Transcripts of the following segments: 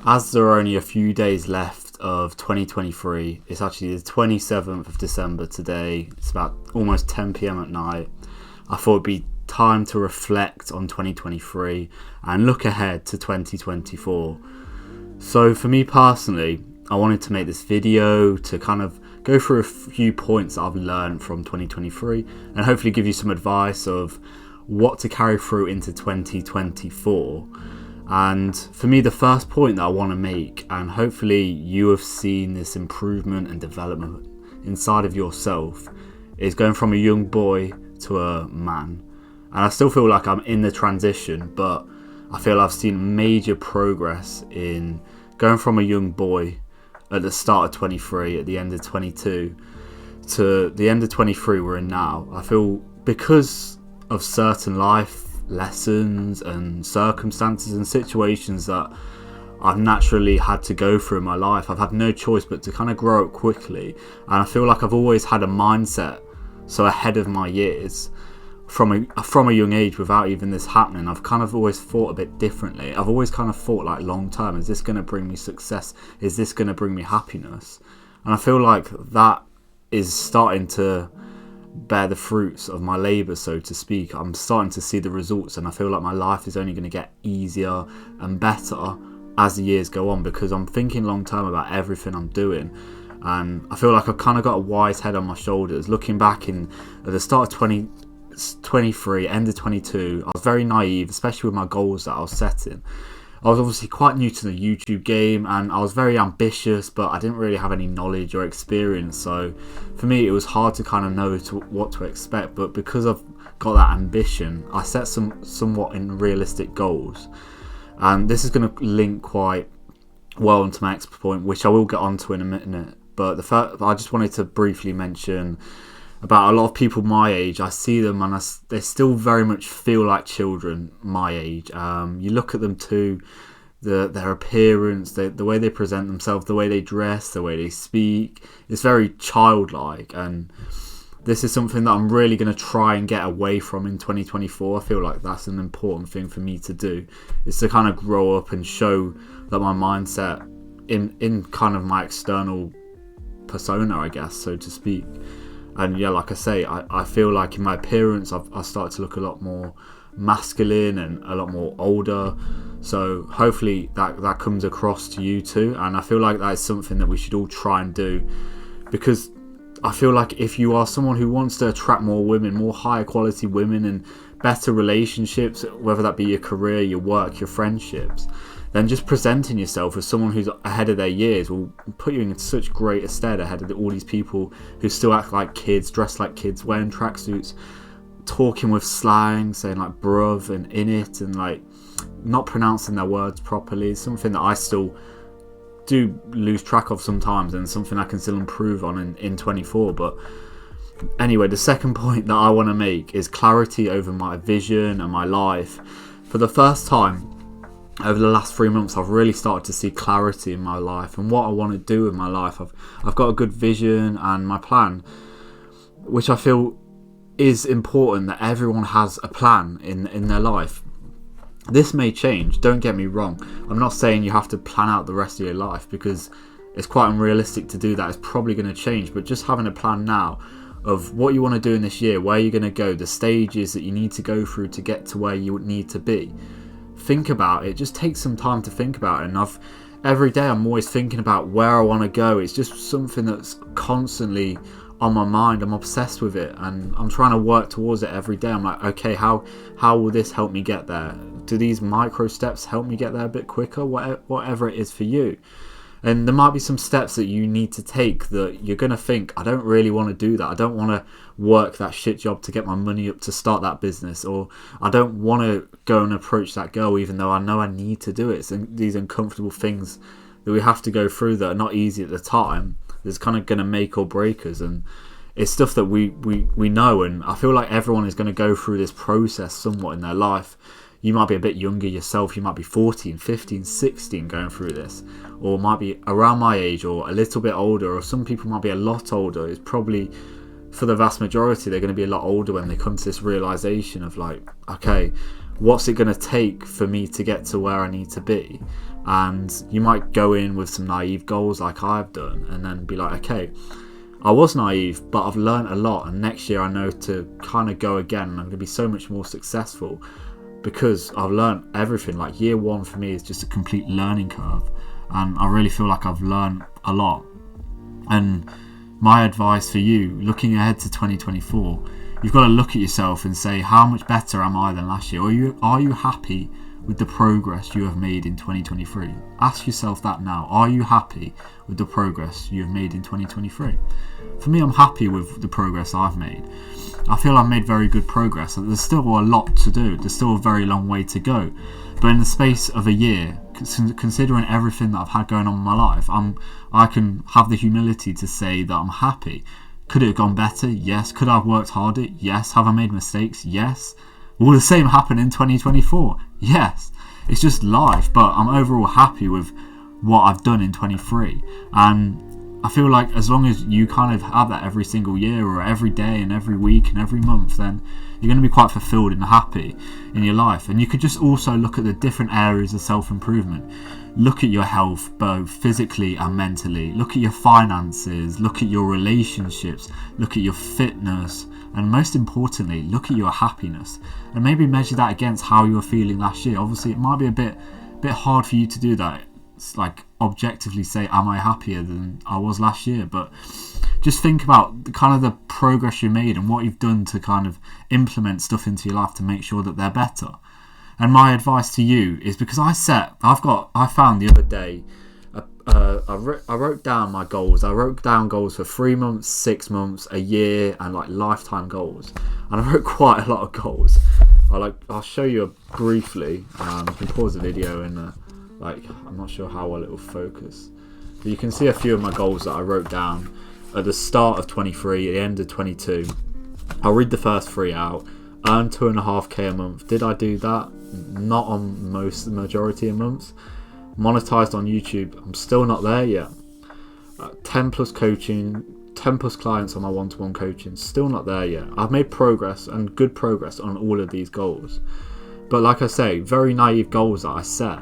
as there are only a few days left of 2023, it's actually the 27th of December today. It's about almost 10 p.m. at night. I thought it'd be time to reflect on 2023 and look ahead to 2024. So for me personally, I wanted to make this video to kind of go through a few points that I've learned from 2023 and hopefully give you some advice of what to carry through into 2024. And for me, the first point that I want to make, and hopefully you have seen this improvement and development inside of yourself, is going from a young boy to a man. And I still feel like I'm in the transition, but I feel I've seen major progress in going from a young boy at the start of 23, at the end of 22, to the end of 23 we're in now. I feel because of certain life lessons and circumstances and situations that I've naturally had to go through in my life, I've had no choice but to kind of grow up quickly. And I feel like I've always had a mindset so ahead of my years from a young age without even this happening. I've kind of always thought a bit differently. I've always kind of thought like long term, is this going to bring me success? Is this going to bring me happiness? And I feel like that is starting to bear the fruits of my labour, so to speak. I'm starting to see the results, and I feel like my life is only going to get easier and better as the years go on, because I'm thinking long term about everything I'm doing. And I feel like I've kind of got a wise head on my shoulders. Looking back at the start of 23, end of 22, I was very naive, especially with my goals that I was setting. I was obviously quite new to the YouTube game, and I was very ambitious, but I didn't really have any knowledge or experience. So for me, it was hard to kind of know what to expect. But because I've got that ambition, I set some somewhat unrealistic goals. And this is going to link quite well into my next point, which I will get onto in a minute. But I just wanted to briefly mention about a lot of people my age. I see them and they still very much feel like children my age. You look at them too, their appearance, the way they present themselves, the way they dress, the way they speak, it's very childlike. And this is something that I'm really going to try and get away from in 2024. I feel like that's an important thing for me to do, is to kind of grow up and show that my mindset in kind of my external persona, I guess, so to speak. And yeah, like I say, I feel like in my appearance, I've started to look a lot more masculine and a lot more older. So hopefully that comes across to you too. And I feel like that is something that we should all try and do, because I feel like if you are someone who wants to attract more women, more higher quality women and better relationships, whether that be your career, your work, your friendships, then just presenting yourself as someone who's ahead of their years will put you in such great stead ahead of all these people who still act like kids, dress like kids, wearing tracksuits, talking with slang, saying like bruv and in it, and like not pronouncing their words properly. It's something that I still do lose track of sometimes, and something I can still improve on in 24. But anyway, the second point that I want to make is clarity over my vision and my life. For the first time over the last 3 months, I've really started to see clarity in my life and what I want to do with my life. I've got a good vision and my plan, which I feel is important, that everyone has a plan in their life. This may change, don't get me wrong. I'm not saying you have to plan out the rest of your life, because it's quite unrealistic to do that. It's probably going to change, but just having a plan now of what you want to do in this year, where you're going to go, the stages that you need to go through to get to where you need to be. Think about it. Just take some time to think about it. And every day I'm always thinking about where I want to go. It's just something that's constantly on my mind. I'm obsessed with it, and I'm trying to work towards it every day. I'm like, okay, how will this help me get there? Do these micro steps help me get there a bit quicker? Whatever it is for you. And there might be some steps that you need to take that you're going to think, I don't really want to do that. I don't want to work that shit job to get my money up to start that business. Or I don't want to go and approach that girl even though I know I need to do it. It's these uncomfortable things that we have to go through that are not easy at the time. It's kind of going to make or break us. And it's stuff that we know. And I feel like everyone is going to go through this process somewhat in their life. You might be a bit younger yourself, you might be 14, 15, 16 going through this, or might be around my age or a little bit older, or some people might be a lot older. It's probably, for the vast majority, they're going to be a lot older when they come to this realization of like, okay, what's it going to take for me to get to where I need to be? and you might go in with some naive goals like I've done, and then be like, okay, I was naive, but I've learned a lot, and next year I know to kind of go again, and I'm going to be so much more successful because I've learned everything. Like year one for me is just a complete learning curve, and I really feel like I've learned a lot. And my advice for you, looking ahead to 2024, you've got to look at yourself and say, how much better am I than last year? Are you happy with the progress you have made in 2023? Ask yourself that now. Are you happy with the progress you have made in 2023? For me, I'm happy with the progress I've made. I feel I've made very good progress. There's still a lot to do. There's still a very long way to go. But in the space of a year, considering everything that I've had going on in my life, I can have the humility to say that I'm happy. Could it have gone better? Yes. Could I have worked harder? Yes. Have I made mistakes? Yes. Will the same happen in 2024? Yes. It's just life, but I'm overall happy with what I've done in 23. And I feel like as long as you kind of have that every single year or every day and every week and every month, then you're going to be quite fulfilled and happy in your life. And you could just also look at the different areas of self-improvement. Look at your health, both physically and mentally. Look at your finances. Look at your relationships. Look at your fitness. And most importantly, look at your happiness. And maybe measure that against how you were feeling last year. Obviously, it might be a bit hard for you to do that. It's like objectively say, am I happier than I was last year? But just think about the progress you made and what you've done to kind of implement stuff into your life to make sure that they're better. And my advice to you is, because I found the other day, I wrote down my goals. I wrote down goals for 3 months, 6 months, a year, and like lifetime goals. And I wrote quite a lot of goals. I'll show you briefly. You can pause the video and I'm not sure how well it will focus. But you can see a few of my goals that I wrote down at the start of 23, at the end of 22. I'll read the first 3 out. Earn 2.5k a month. Did I do that? Not on the majority of months. Monetized on YouTube. I'm still not there yet. 10 plus coaching, 10 plus clients on my one-to-one coaching. Still not there yet. I've made progress and good progress on all of these goals. But like I say, very naive goals that I set.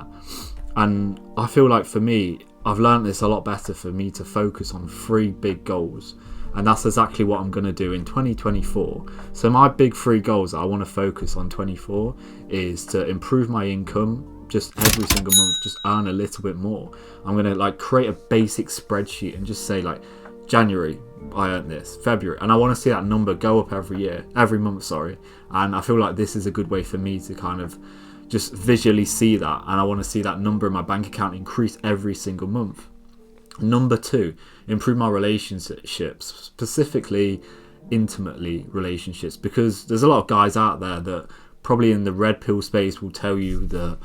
And I feel like for me, I've learned this a lot better for me to focus on 3 big goals. And that's exactly what I'm going to do in 2024. So my big 3 goals that I want to focus on 24 is to improve my income just every single month, just earn a little bit more. I'm going to create a basic spreadsheet and just say January, I earned this, February. And I want to see that number go up every month. And I feel like this is a good way for me to kind of just visually see that. And I want to see that number in my bank account increase every single month. Number 2, improve my relationships, specifically intimately relationships, because there's a lot of guys out there that probably in the red pill space will tell you that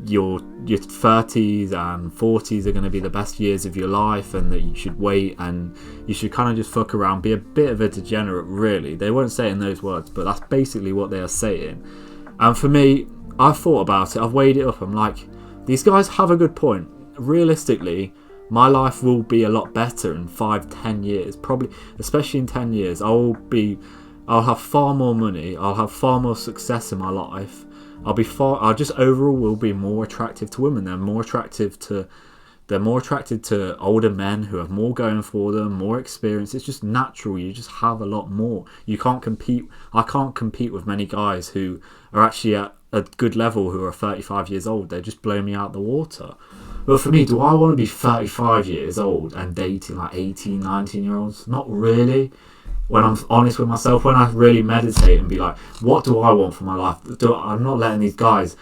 your 30s and 40s are going to be the best years of your life, and that you should wait and you should kind of just fuck around, be a bit of a degenerate. Really, they won't say it in those words, but that's basically what they are saying. And for me, I've thought about it, I've weighed it up. I'm like, these guys have a good point. Realistically, my life will be a lot better in 5-10 years, probably, especially in 10 years. I'll have far more money. I'll have far more success in my life. I just overall will be more attractive to women. They're more attracted to older men who have more going for them, more experience. It's just natural. You just have a lot more. I can't compete with many guys who are actually at a good level who are 35 years old. They just blow me out the water. But for me, do I want to be 35 years old and dating 18, 19-year-olds? Not really. When I'm honest with myself, when I really meditate and be like, what do I want for my life? I'm not letting these guys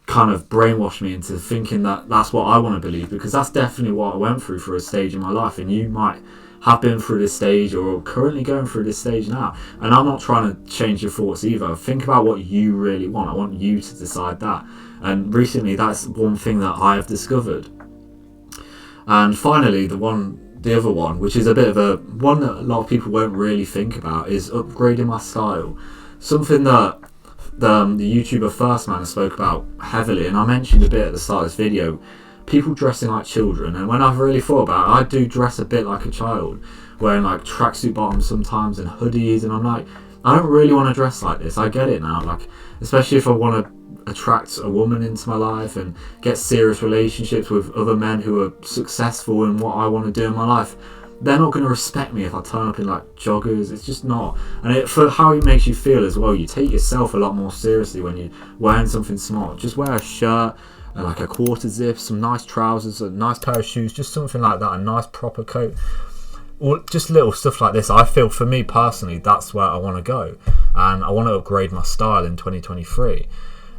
kind of brainwash me into thinking that that's what I want to believe, because that's definitely what I went through for a stage in my life. And you might have been through this stage or currently going through this stage now. And I'm not trying to change your thoughts either. Think about what you really want. I want you to decide that. And recently, that's one thing that I have discovered. And finally, the other one, which is a bit of a one that a lot of people won't really think about, is upgrading my style. Something that the YouTuber First Man spoke about heavily, and I mentioned a bit at the start of this video. People dressing like children, and when I've really thought about it, I do dress a bit like a child, wearing tracksuit bottoms sometimes and hoodies, and I'm like, I don't really want to dress like this. I get it now, especially if I want to attract a woman into my life and get serious relationships with other men who are successful in what I want to do in my life, they're not going to respect me if I turn up in like joggers. It's just not. And for how it makes you feel as well, you take yourself a lot more seriously when you're wearing something smart. Just wear a shirt, like a quarter zip, some nice trousers, a nice pair of shoes, just something like that, a nice proper coat, or just little stuff like this. I feel, for me personally, that's where I want to go, and I want to upgrade my style in 2023.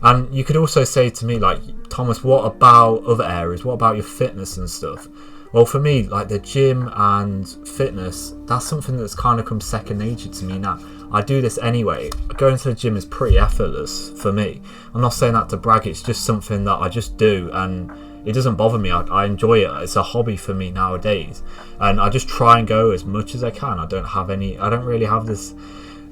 And you could also say to me, like, Thomas, what about other areas? What about your fitness and stuff? Well, for me, like the gym and fitness, that's something that's kind of come second nature to me now. I do this anyway. Going to the gym is pretty effortless for me. I'm not saying that to brag, it's just something that I just do, and it doesn't bother me. I enjoy it. It's a hobby for me nowadays, and I just try and go as much as I can. I don't really have this,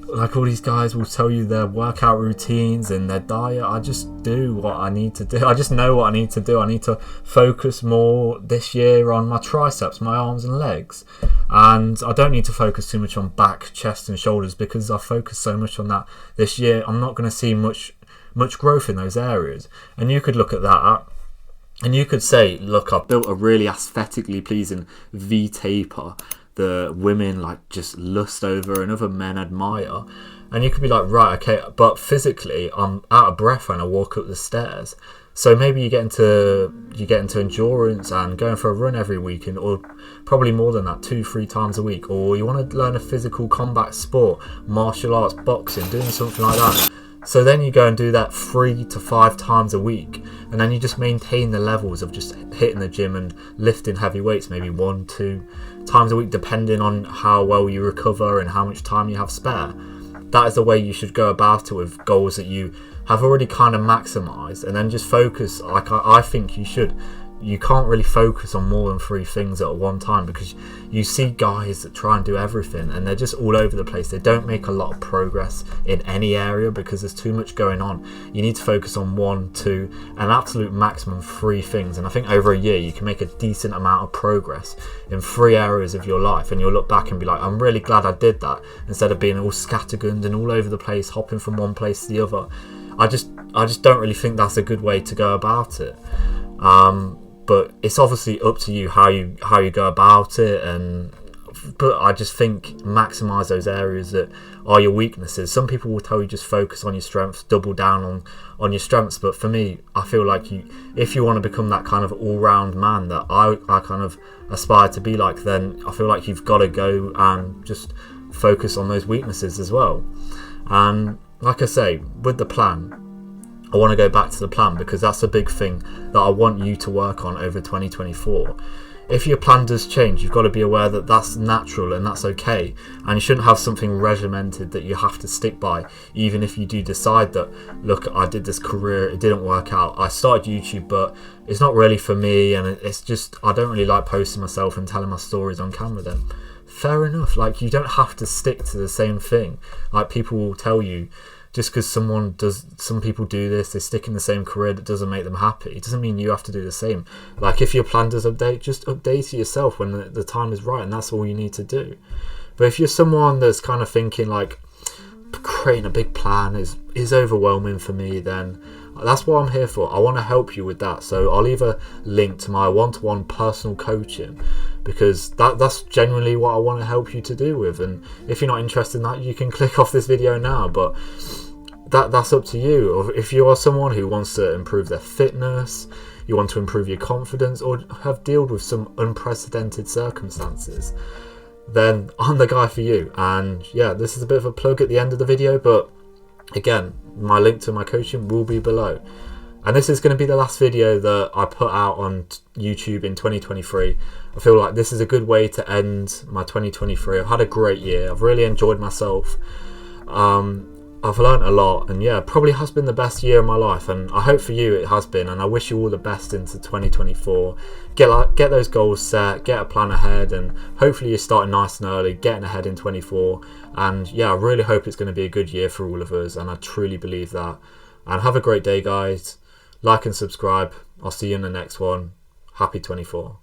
like all these guys will tell you their workout routines and their diet. I just do what I need to do. I just know what I need to do. I need to focus more this year on my triceps, my arms and legs. And I don't need to focus too much on back, chest and shoulders, because I focus so much on that this year. I'm not going to see much growth in those areas. And you could look at that and you could say, look, I've built a really aesthetically pleasing V-taper the women like just lust over and other men admire, and you could be like, right, okay, but physically I'm out of breath when I walk up the stairs. So maybe you get into endurance and going for a run every weekend, or probably more than that, 2-3 times a week, or you want to learn a physical combat sport, martial arts, boxing, doing something like that. So then you go and do that 3 to 5 times a week, and then you just maintain the levels of just hitting the gym and lifting heavy weights, maybe 1-2 times a week, depending on how well you recover and how much time you have spare. That is the way you should go about it, with goals that you have already kind of maximized, and then just focus. Like I think you should. You can't really focus on more than 3 things at one time, because you see guys that try and do everything and they're just all over the place. They don't make a lot of progress in any area because there's too much going on. You need to focus on 1, 2, an absolute maximum 3 things, and I think over a year you can make a decent amount of progress in 3 areas of your life, and you'll look back and be like, I'm really glad I did that, instead of being all scattergun and all over the place, hopping from one place to the other. I just don't really think that's a good way to go about it. But it's obviously up to you how you go about it, but I just think maximize those areas that are your weaknesses. Some people will tell you just focus on your strengths, double down on your strengths, but for me, I feel like if you want to become that kind of all-round man that I kind of aspire to be like, then I feel like you've got to go and just focus on those weaknesses as well. And like I say, with the plan, I want to go back to the plan, because that's a big thing that I want you to work on over 2024. If your plan does change, you've got to be aware that that's natural and that's okay, and you shouldn't have something regimented that you have to stick by. Even if you do decide that, look, I did this career, it didn't work out, I started YouTube, but it's not really for me, and it's just, I don't really like posting myself and telling my stories on camera, then fair enough. Like, you don't have to stick to the same thing. Like, people will tell you, just because some people do this, they stick in the same career that doesn't make them happy, it doesn't mean you have to do the same. Like, if your plan does update, just update it yourself when the time is right, and that's all you need to do. But if you're someone that's kind of thinking like creating a big plan is overwhelming for me, then that's what I'm here for. I want to help you with that. So I'll leave a link to my one-to-one personal coaching, because that's genuinely what I want to help you to do with. And if you're not interested in that, you can click off this video now, but that's up to you. Or if you are someone who wants to improve their fitness, you want to improve your confidence, or have dealt with some unprecedented circumstances, then I'm the guy for you. And yeah, this is a bit of a plug at the end of the video, but again, my link to my coaching will be below. And this is going to be the last video that I put out on YouTube in 2023. I feel like this is a good way to end my 2023. I've had a great year. I've really enjoyed myself. I've learned a lot, and yeah, probably has been the best year of my life, and I hope for you it has been, and I wish you all the best into 2024. Get those goals set, get a plan ahead, and hopefully you're starting nice and early, getting ahead in 24. And yeah, I really hope it's going to be a good year for all of us, and I truly believe that. And have a great day, guys. Like and subscribe. I'll see you in the next one. Happy 24.